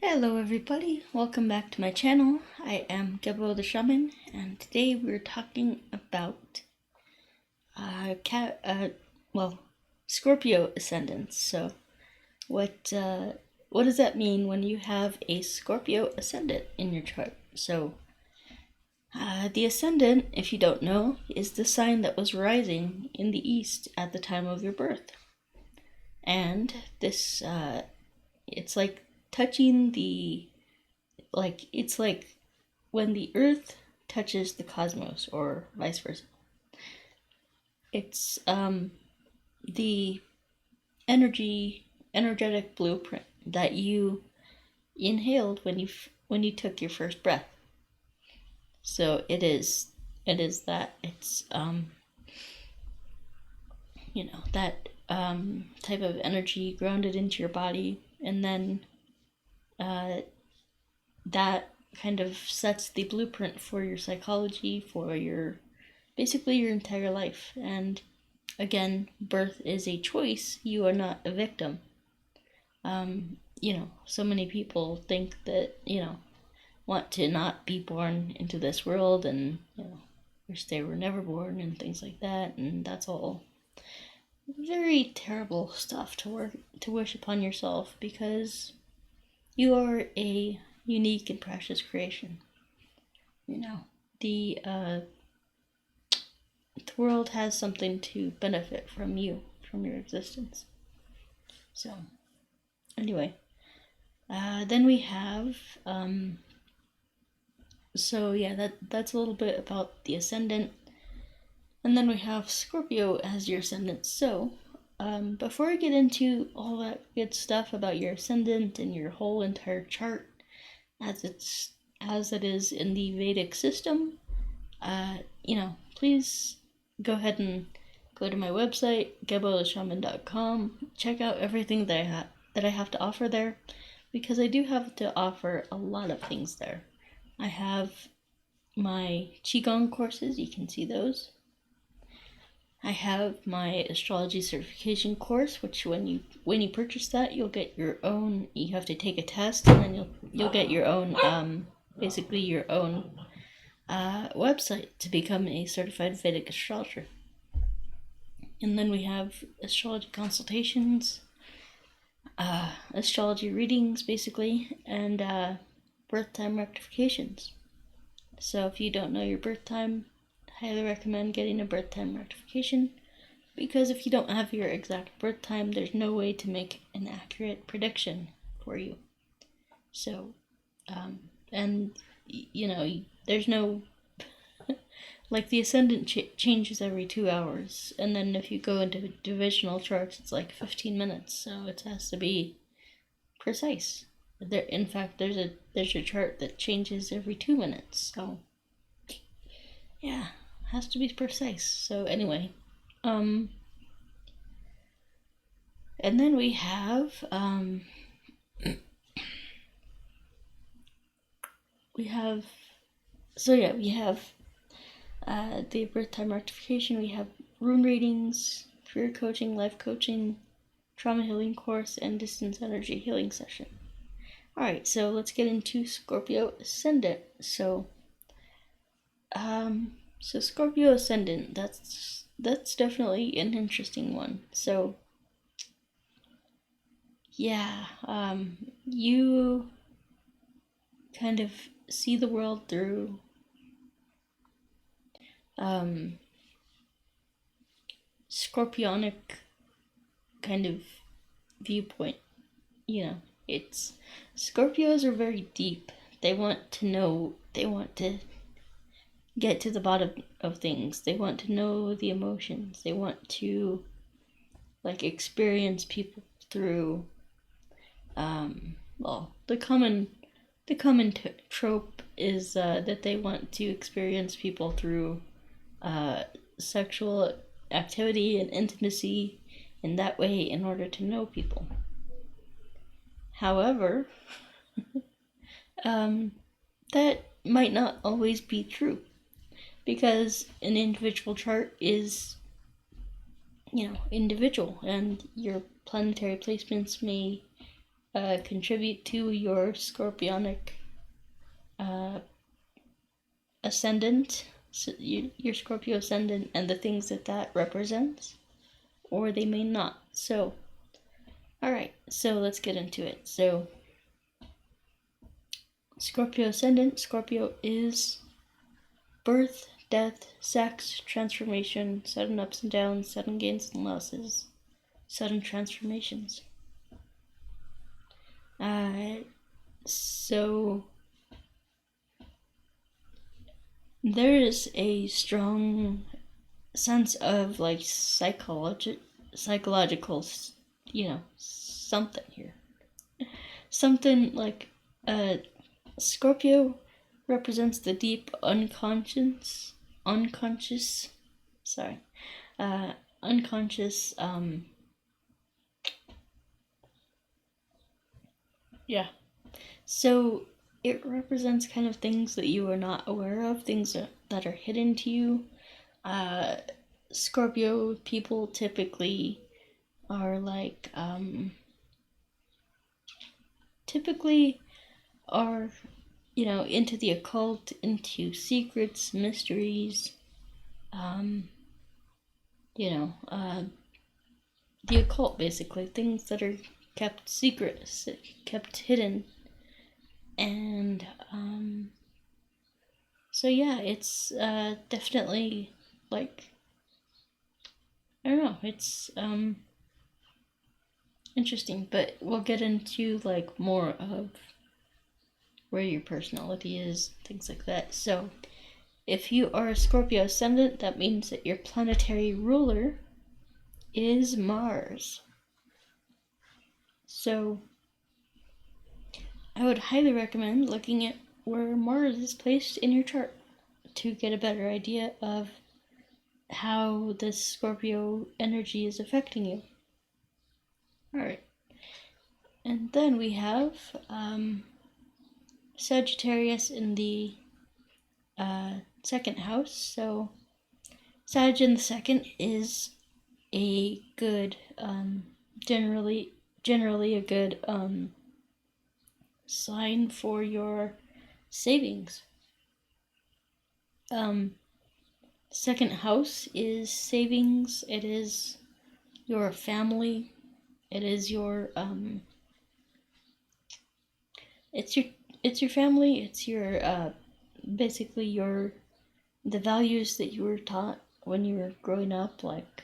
Hello everybody, welcome back to my channel. I am Gebo the Shaman, and today we're talking about Scorpio Ascendants. So what does that mean when you have a Scorpio Ascendant in your chart? So the Ascendant, if you don't know, is the sign that was rising in the east at the time of your birth. And this, it's like touching it's like when the earth touches the cosmos, or vice versa. It's the energetic blueprint that you inhaled when you took your first breath. So it is that it's that type of energy grounded into your body, and then that kind of sets the blueprint for your psychology, for basically your entire life. And again, birth is a choice. You are not a victim. So many people think that, want to not be born into this world, and, wish they were never born and things like that. And that's all very terrible stuff to wish upon yourself, because you are a unique and precious creation. The world has something to benefit from you, from your existence. So anyway, then we have that's a little bit about the ascendant. And then we have Scorpio as your ascendant. So before I get into all that good stuff about your ascendant and your whole entire chart as it is in the Vedic system, please go ahead and go to my website, geboshaman.com. Check out everything that I have to offer there, because I do have to offer a lot of things there. I have my Qigong courses, you can see those. I have my Astrology certification course, which when you purchase that, you'll get your own. You have to take a test, and then you'll get your own basically your own website to become a certified Vedic astrologer. And then we have astrology consultations, astrology readings, basically, and birth time rectifications. So if you don't know your birth time, highly recommend getting a birth time rectification, because if you don't have your exact birth time, there's no way to make an accurate prediction for you. So, there's no, like, the ascendant changes every 2 hours, and then if you go into divisional charts, it's like 15 minutes, so it has to be precise. In fact, there's a chart that changes every 2 minutes, so yeah, has to be precise. So anyway, and then we have we have the birth time rectification. We have rune readings, career coaching, life coaching, trauma healing course, and distance energy healing session. Alright, so let's get into Scorpio Ascendant. So Scorpio Ascendant, that's definitely an interesting one. So yeah, you kind of see the world through Scorpionic kind of viewpoint. It's Scorpios are very deep. They want to know, they want to get to the bottom of things. They want to know the emotions. They want to experience people through the common trope is that they want to experience people through sexual activity and intimacy in that way, in order to know people. However, that might not always be true, because an individual chart is, individual, and your planetary placements may contribute to your Scorpionic ascendant, so your Scorpio ascendant, and the things that represents, or they may not. So, alright, so let's get into it. So, Scorpio ascendant, Scorpio is birth, death, sex, transformation, sudden ups and downs, sudden gains and losses, sudden transformations. So there is a strong sense of like psychological, something here. Something like Scorpio represents the deep unconscious, so it represents kind of things that you are not aware of, things that are hidden to you. Scorpio people typically are like, into the occult, into secrets, mysteries, the occult, basically, things that are kept secret, kept hidden. And so yeah, it's definitely like, I don't know, it's interesting, but we'll get into like more of where your personality is, things like that. So if you are a Scorpio ascendant, that means that your planetary ruler is Mars. So I would highly recommend looking at where Mars is placed in your chart to get a better idea of how this Scorpio energy is affecting you. Alright. And then we have Sagittarius in the second house. So Sag in the second is a good, generally a good sign for your savings. Second house is savings. It is your family. It is your it's your family. It's your basically the values that you were taught when you were growing up, like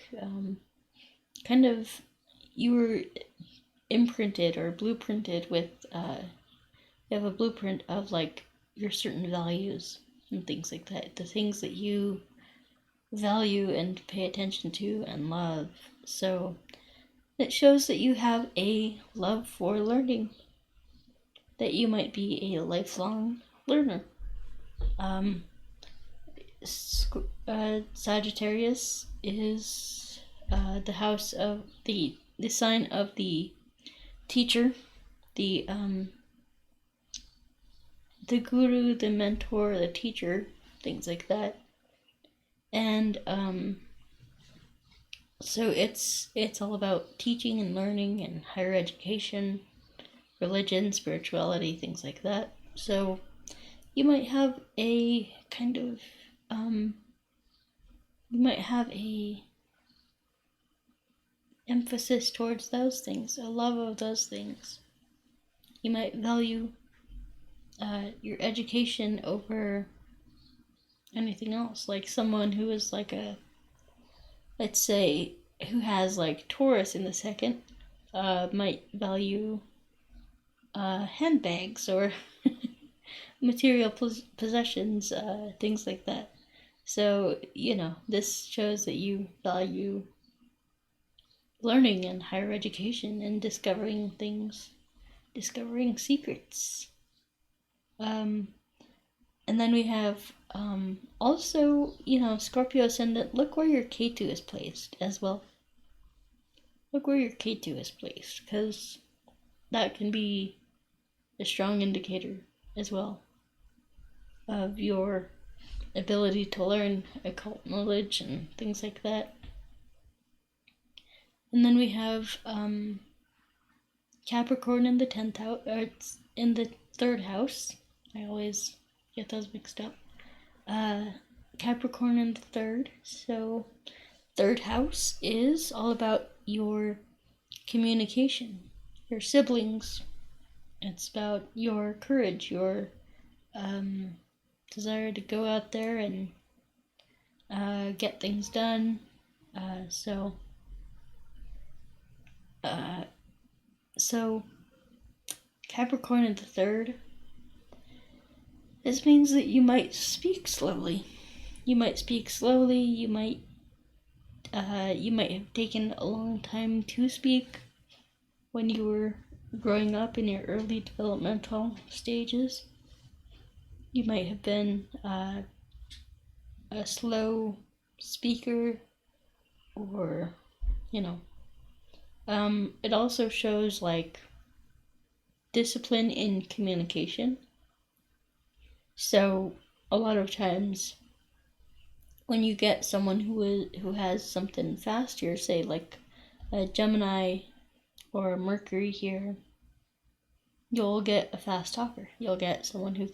kind of you were imprinted or blueprinted with you have a blueprint of like your certain values and things like that, the things that you value and pay attention to and love. So it shows that you have a love for learning, that you might be a lifelong learner. Sagittarius is the house of the sign of the teacher, the guru, the mentor, the teacher, things like that. And so it's all about teaching and learning and higher education, religion, spirituality, things like that. So you might have a kind of emphasis towards those things, a love of those things. You might value your education over anything else. Like someone who is like let's say, who has like Taurus in the second, might value handbags or material possessions, things like that. So, this shows that you value learning and higher education and discovering things, discovering secrets. And then we have also, Scorpio Ascendant, look where your K2 is placed as well. Look where your K2 is placed, because that can be a strong indicator as well of your ability to learn occult knowledge and things like that. And then we have Capricorn in the 10th house, or it's in the 3rd house. I always get those mixed up. Capricorn in the 3rd. So 3rd house is all about your communication, your siblings. It's about your courage, your desire to go out there and get things done. So Capricorn in the 3rd. This means that you might speak slowly. You might have taken a long time to speak when you were growing up in your early developmental stages. You might have been a slow speaker, or, it also shows like discipline in communication. So a lot of times when you get someone who has something faster, say like a Gemini or a Mercury here, you'll get a fast talker. You'll get someone who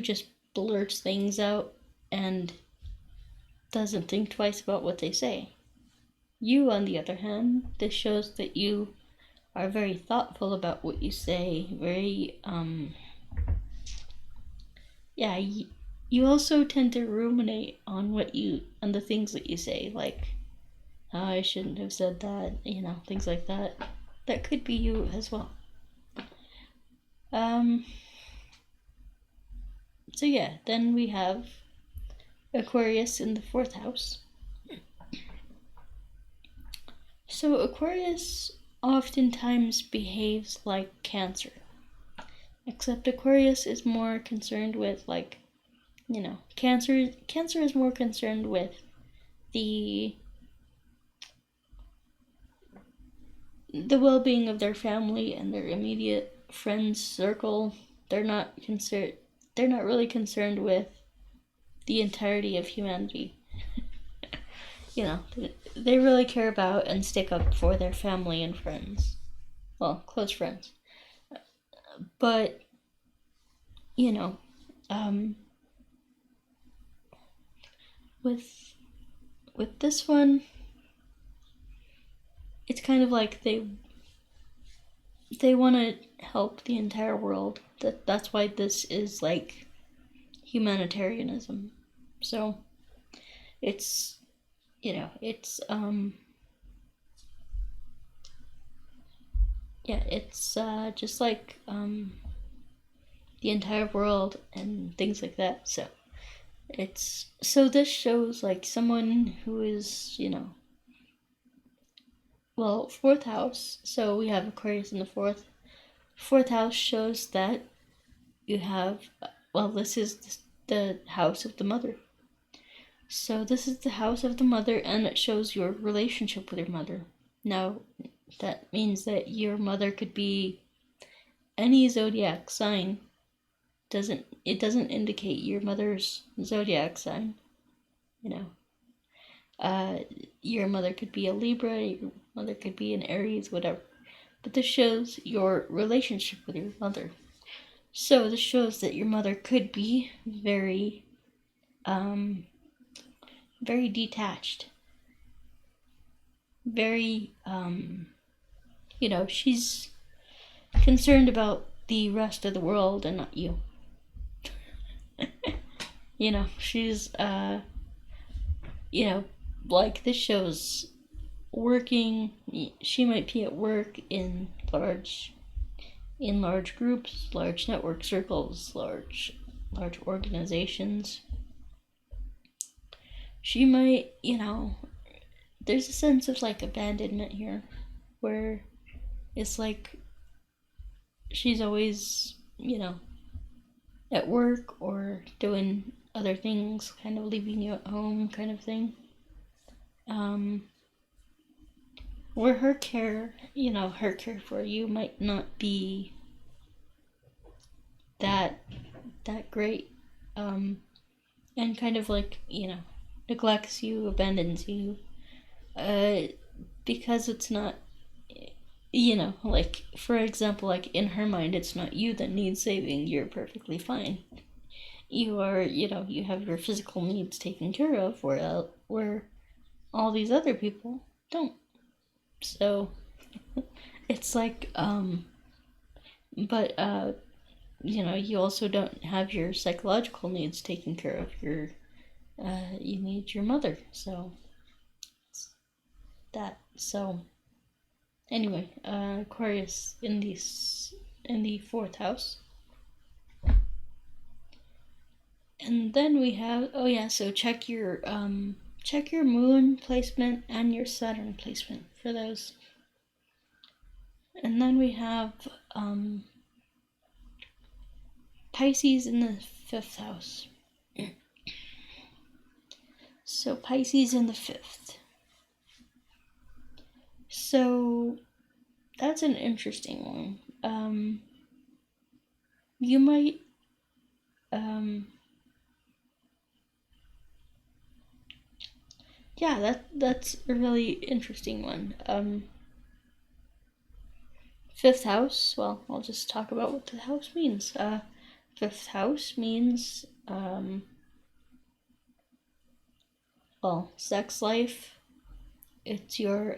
just blurts things out and doesn't think twice about what they say. You, on the other hand, this shows that you are very thoughtful about what you say, very, you also tend to ruminate on the things that you say, like, oh, I shouldn't have said that, things like that. That could be you as well. So yeah, then we have Aquarius in the 4th house. So Aquarius oftentimes behaves like Cancer, except Aquarius is more concerned with, like, Cancer is more concerned with the well-being of their family and their immediate friends circle. They're not really concerned with the entirety of humanity. They really care about and stick up for their family and friends. Well, close friends. But, with this one, it's kind of like they want to help the entire world. That's why this is like humanitarianism. So it's just like the entire world and things like that. So this shows like someone who is, 4th house. So we have Aquarius in the 4th. 4th house shows that you have, this is the house of the mother. So this is the house of the mother, and it shows your relationship with your mother. Now, that means that your mother could be any zodiac sign. It doesn't indicate your mother's zodiac sign. Your mother could be a Libra, your mother could be an Aries, whatever. But this shows your relationship with your mother. So this shows that your mother could be very, very detached. Very, she's concerned about the rest of the world and not you. She's, like this shows working. She might be at work in large groups, large network circles, large organizations. She might, there's a sense of like abandonment here, where it's like she's always, at work or doing other things, kind of leaving you at home kind of thing. Where her care for you might not be that great, and kind of like, neglects you, abandons you, because it's not you know, like, for example, like, in her mind, it's not you that needs saving, you're perfectly fine. You are, you know, you have your physical needs taken care of, where all these other people don't. So, it's like, but, you know, you also don't have your psychological needs taken care of. You need your mother, so that. So anyway, Aquarius in the fourth house, and then we have, oh yeah, so check your moon placement and your Saturn placement for those, and then we have Pisces in the fifth house. So Pisces in the fifth. So that's an interesting one. You might yeah, that's a really interesting one. Fifth house, well, I'll just talk about what the house means. Fifth house means well, sex life. It's your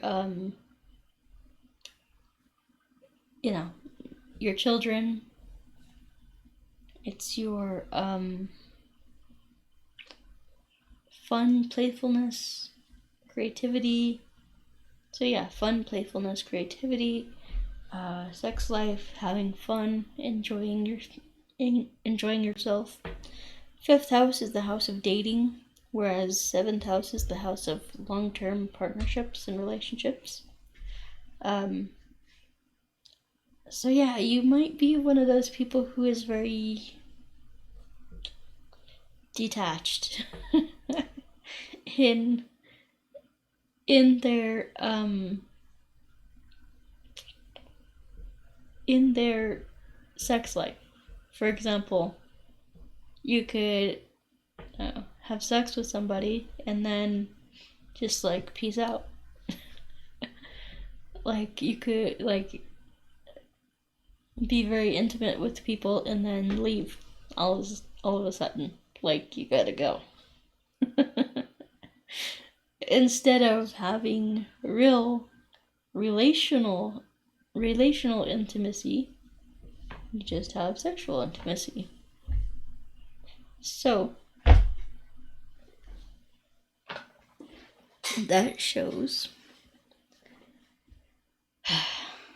you know, your children. It's your fun, playfulness, creativity. So yeah, fun, playfulness, creativity, sex life, having fun, enjoying yourself. Fifth house is the house of dating, whereas seventh house is the house of long-term partnerships and relationships. So yeah, you might be one of those people who is very detached in their sex life. For example, you could have sex with somebody and then just like peace out. Like you could like be very intimate with people and then leave all of a sudden, like you gotta go. Instead of having real relational intimacy, you just have sexual intimacy. So that shows.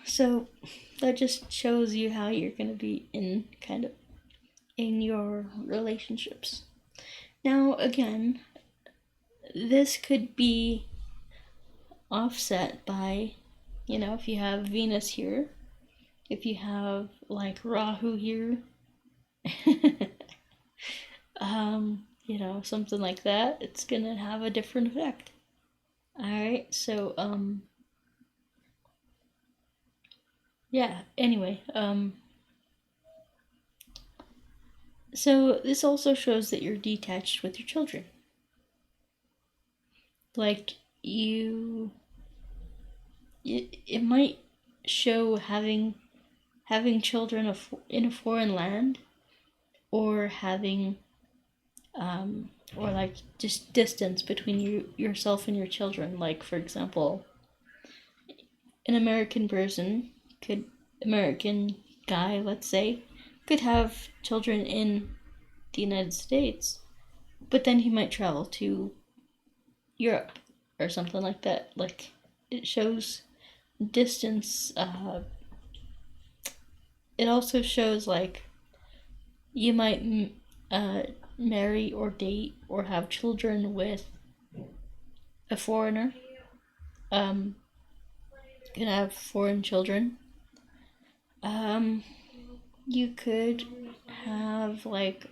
So that just shows you how you're going to be in your relationships. Now again, this could be offset by, you know, if you have Venus here, if you have like Rahu here, you know, something like that, it's gonna have a different effect. Alright, so yeah, anyway, so this also shows that you're detached with your children. Like it might show having children in a foreign land, or having or like just distance between yourself and your children. Like for example, an American guy, let's say, could have children in the United States, but then he might travel to Europe or something like that. Like it shows distance. It also shows like you might marry or date or have children with a foreigner. You can have foreign children. You could have like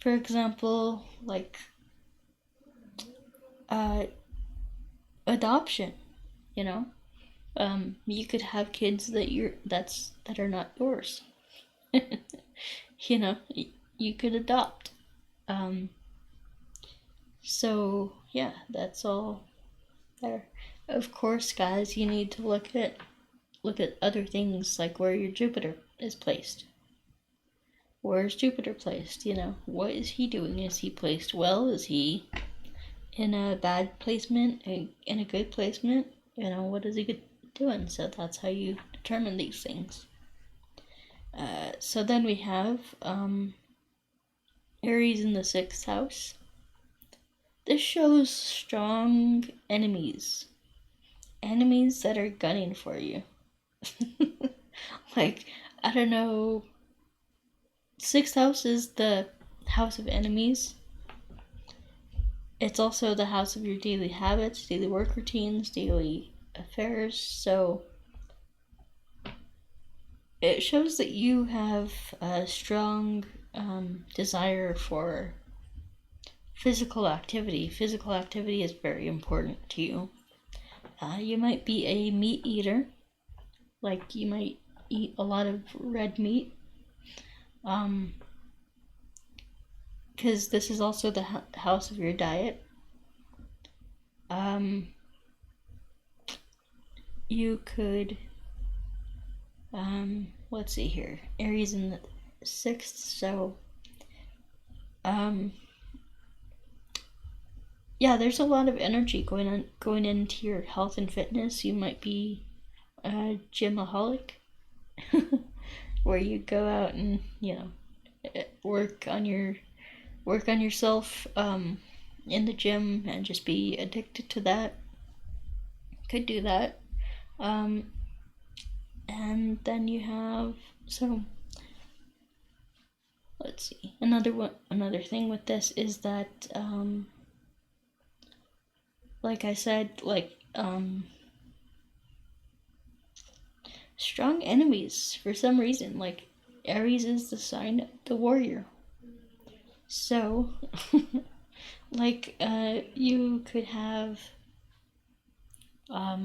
for example, like adoption, you know. You could have kids that are not yours. You know, you could adopt. So yeah, that's all there. Of course, guys, you need to look at other things like where your Jupiter is placed. Where is Jupiter placed? You know, what is he doing? Is he placed well? Is he in a bad placement? In a good placement? You know, what is he doing? So that's how you determine these things. So then we have Aries in the 6th house. This shows strong enemies. Enemies that are gunning for you. Like, I don't know. 6th house is the house of enemies. It's also the house of your daily habits, daily work routines, daily affairs. So it shows that you have a strong desire for physical activity. Physical activity is very important to you. You might be a meat eater. Like, you might eat a lot of red meat. Because this is also the house of your diet. You could, let's see here, Aries in the 6th, so, yeah, there's a lot of energy going into your health and fitness. You might be a gymaholic, where you go out and, you know, work on yourself in the gym and just be addicted to that. Could do that. And then you have, so let's see, another thing with this is that like I said, like strong enemies for some reason. Like, Aries is the sign of the warrior. So, like, you could have, I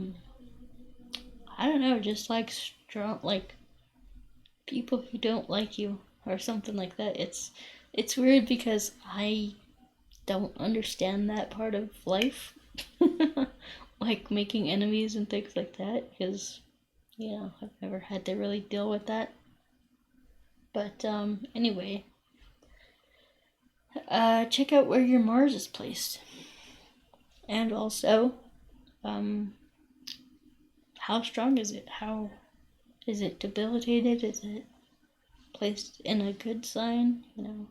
don't know, just like strong, like people who don't like you or something like that. It's weird because I don't understand that part of life, like making enemies and things like that, because, you know, I've never had to really deal with that. But anyway, check out where your Mars is placed, and also how strong is it? How is it debilitated? Is it placed in a good sign? You know.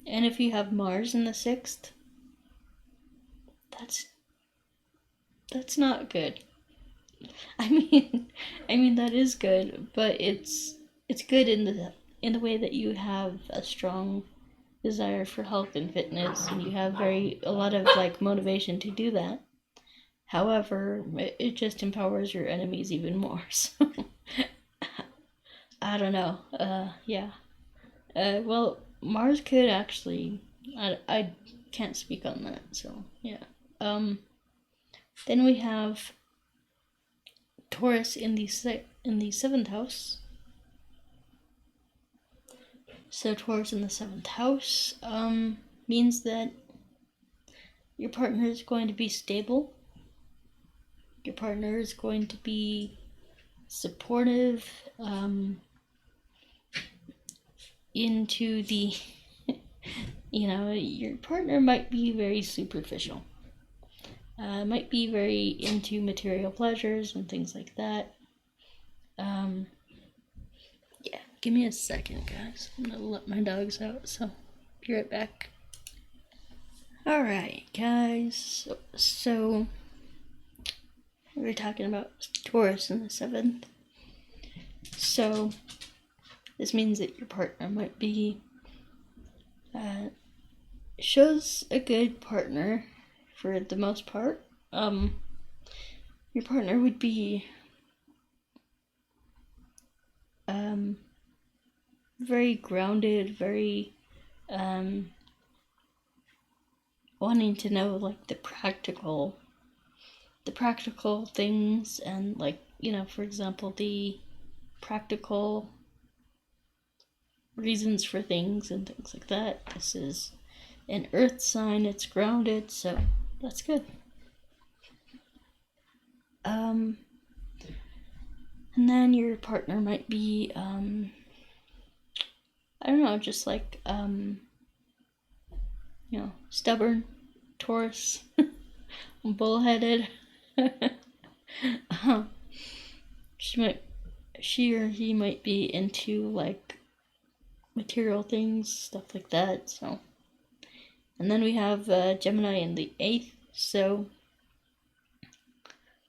And if you have Mars in the 6th, that's not good. I mean that is good, but it's good in the way that you have a strong desire for health and fitness, and you have a lot of like motivation to do that. However, it just empowers your enemies even more. So I don't know. Yeah. Well, Mars could actually. I can't speak on that. So yeah. Then we have Taurus in the 7th house. So Taurus in the 7th house means that your partner is going to be stable. Your partner is going to be supportive, into the, you know, your partner might be very superficial. Might be very into material pleasures and things like that. Yeah, give me a second, guys. I'm gonna let my dogs out, so be right back. Alright, guys. So we're talking about Taurus in the 7th. So this means that your partner might be, shows a good partner for the most part. Your partner would be very grounded, very wanting to know like the practical things, and like, you know, for example, the practical reasons for things and things like that. This is an earth sign, it's grounded, so that's good. And then your partner might be, I don't know, just like, stubborn, Taurus, bullheaded. She or he might be into like material things, stuff like that. So, and then we have Gemini in the 8th. So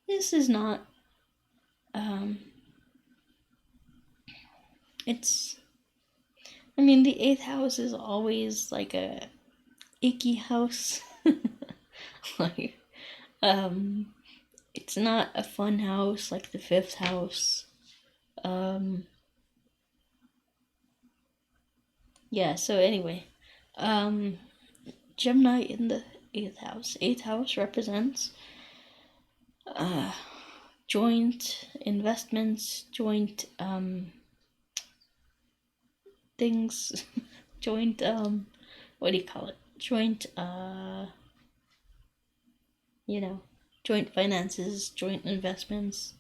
this is not. The 8th house is always like a icky house. Like, it's not a fun house like the 5th house. Yeah, so anyway, Gemini in the 8th house. 8th house represents joint investments, joint things, joint what do you call it? Joint joint finances, joint investments.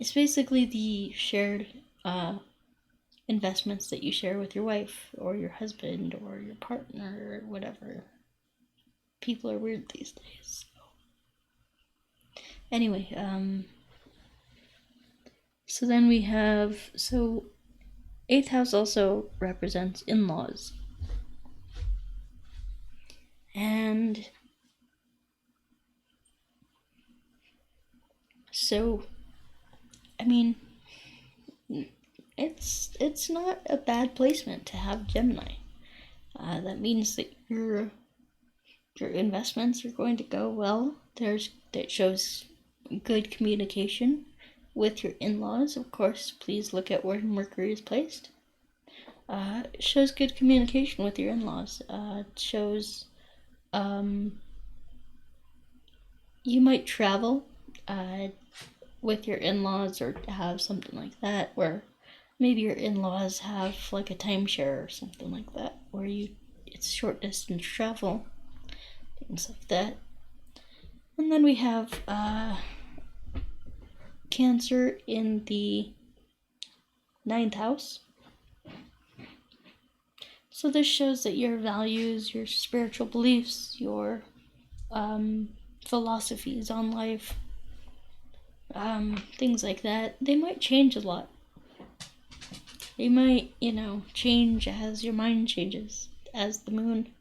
It's basically the shared investments that you share with your wife or your husband or your partner or whatever. People are weird these days. Anyway, so then we have, 8th house also represents in-laws. And so, it's not a bad placement to have Gemini. That means that your investments are going to go well. That shows good communication with your in-laws. Of course, please look at where Mercury is placed. It shows good communication with your in-laws. It shows you might travel with your in-laws or have something like that, where maybe your in-laws have like a timeshare or something like that, where it's short distance travel, things like that. And then we have Cancer in the 9th house. So this shows that your values, your spiritual beliefs, your philosophies on life, things like that, they might change a lot. They might, change as your mind changes, as the moon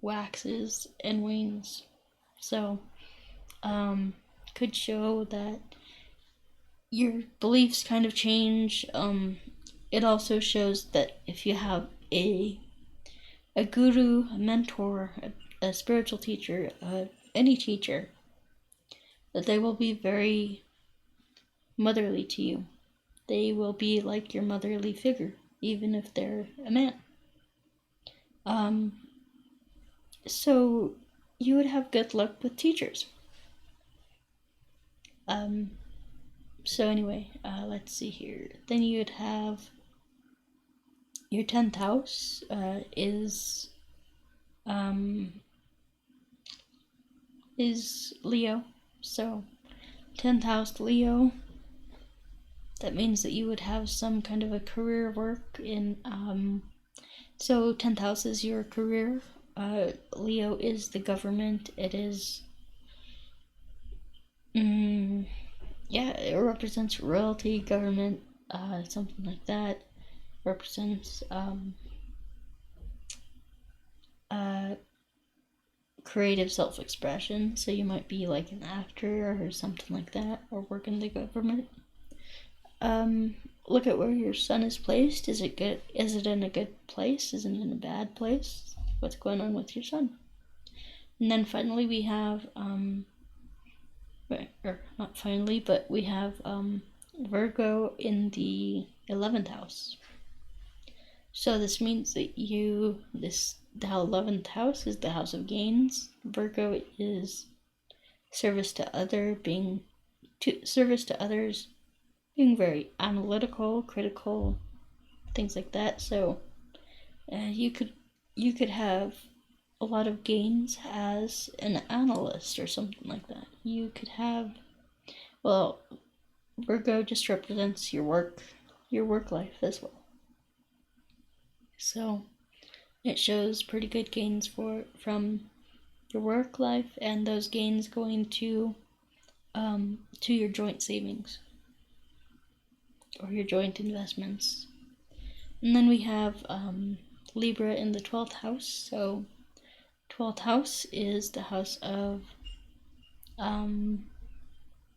waxes and wanes. So, could show that your beliefs kind of change. It also shows that if you have a guru, a mentor, a spiritual teacher, any teacher, that they will be very motherly to you. They will be like your motherly figure, even if they're a man. So you would have good luck with teachers. So anyway, let's see here. Then you'd have your 10th house is Leo. So 10th house Leo, that means that you would have some kind of a career work in so 10th house is your career. Leo is the government. It is it represents royalty, government, something like that. Represents creative self-expression. So you might be like an actor or something like that, or work in the government. Look at where your sun is placed. Is it good? Is it in a good place? Is it in a bad place? What's going on with your sun? And then finally we have or not finally, but we have Virgo in the 11th house. So this means that the 11th house is the house of gains. Virgo is service to others, being very analytical, critical, things like that. So you could have a lot of gains as an analyst or something like that. You could have Well, Virgo just represents your work life as well. So it shows pretty good gains from your work life, and those gains going to your joint savings or your joint investments. And then we have Libra in the 12th house. So 12th house is the house of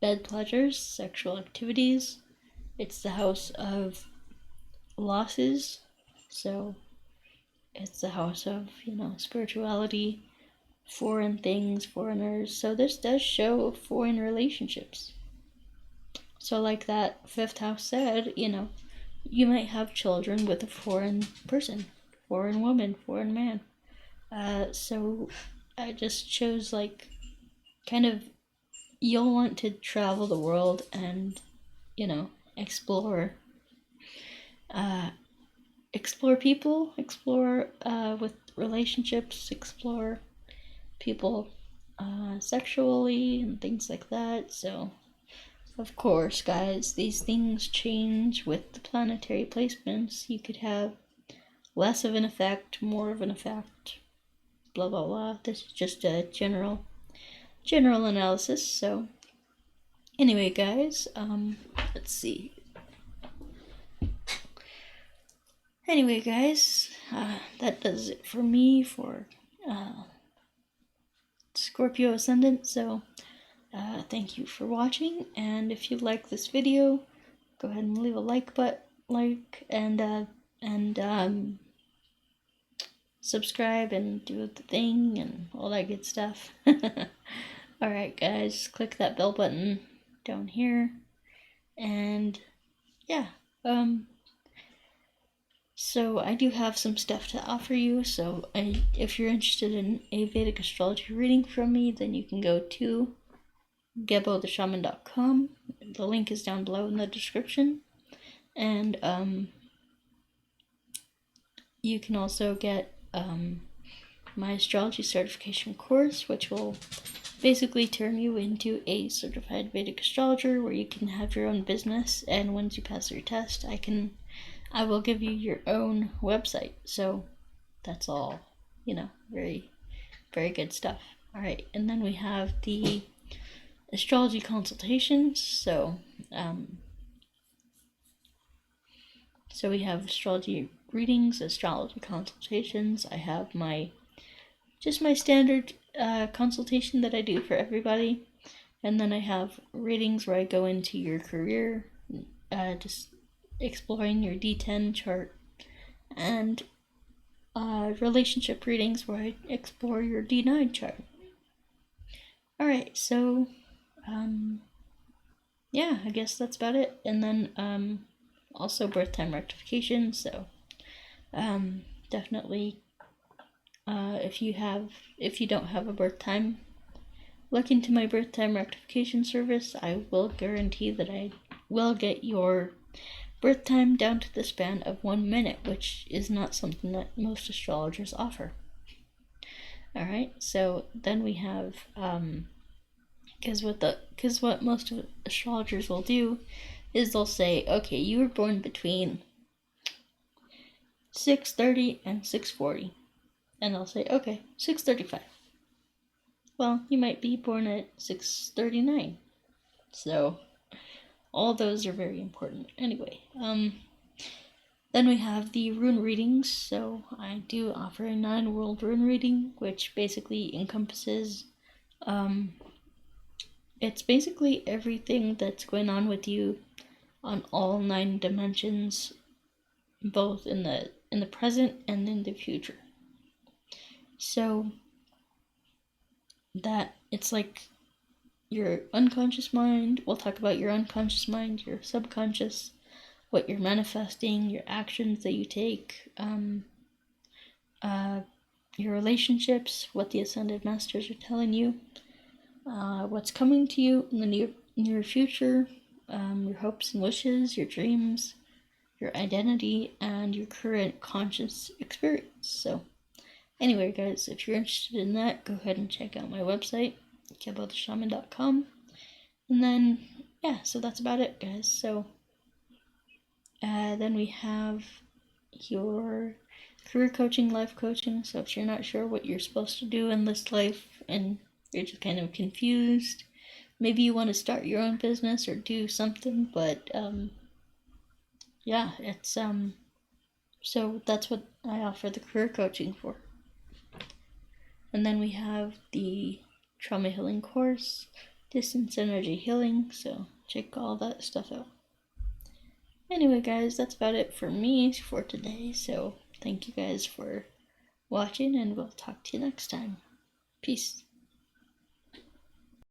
bed pleasures, sexual activities. It's the house of losses. So it's the house of, spirituality, foreign things, foreigners. So this does show foreign relationships. So like that 5th house said, you might have children with a foreign person, foreign woman, foreign man. So I just shows like kind of you'll want to travel the world and, explore people, explore with relationships, explore people sexually and things like that. So of course, guys, these things change with the planetary placements. You could have less of an effect, more of an effect, blah blah blah. This is just a general analysis. So anyway, guys, let's see. Anyway, guys, that does it for me for Scorpio Ascendant. So thank you for watching, and if you like this video, go ahead and leave a like and subscribe and do the thing and all that good stuff. Alright guys, click that bell button down here, and yeah, so I do have some stuff to offer you. So if you're interested in a Vedic astrology reading from me, then you can go to GeboTheShaman.com. The link is down below in the description. And you can also get my astrology certification course, which will basically turn you into a certified Vedic astrologer, where you can have your own business, and once you pass your test, I will give you your own website. So that's all, very, very good stuff. All right, and then we have the astrology consultations. So we have astrology readings, astrology consultations. I have my standard consultation that I do for everybody, and then I have readings where I go into your career, just exploring your D10 chart, and relationship readings where I explore your D9 chart. Alright, so yeah, I guess that's about it. And then also birth time rectification. So definitely if you don't have a birth time, look into my birth time rectification service. I will guarantee that I will get your birth time down to the span of 1 minute, which is not something that most astrologers offer. Alright, so then we have because what most astrologers will do is they'll say, okay, you were born between 6:30 and 6:40, and they'll say, okay, 6:35. Well, you might be born at 6:39. So all those are very important. Anyway, then we have the rune readings. So I do offer a 9-world rune reading, which basically encompasses it's basically everything that's going on with you on all 9 dimensions, both in the present and in the future. So that it's like your unconscious mind. We'll talk about your unconscious mind, your subconscious, what you're manifesting, your actions that you take, your relationships, what the Ascended Masters are telling you, what's coming to you in the near future, your hopes and wishes, your dreams, your identity, and your current conscious experience. So anyway, guys, if you're interested in that, go ahead and check out my website, GeboTheShaman.com. And then, yeah, so that's about it, guys. So then we have your career coaching, life coaching. So if you're not sure what you're supposed to do in this life and you're just kind of confused, maybe you want to start your own business or do something, but yeah, it's so that's what I offer the career coaching for. And then we have the trauma healing course, distance energy healing, so check all that stuff out. Anyway, guys, that's about it for me for today. So thank you guys for watching, and we'll talk to you next time. Peace.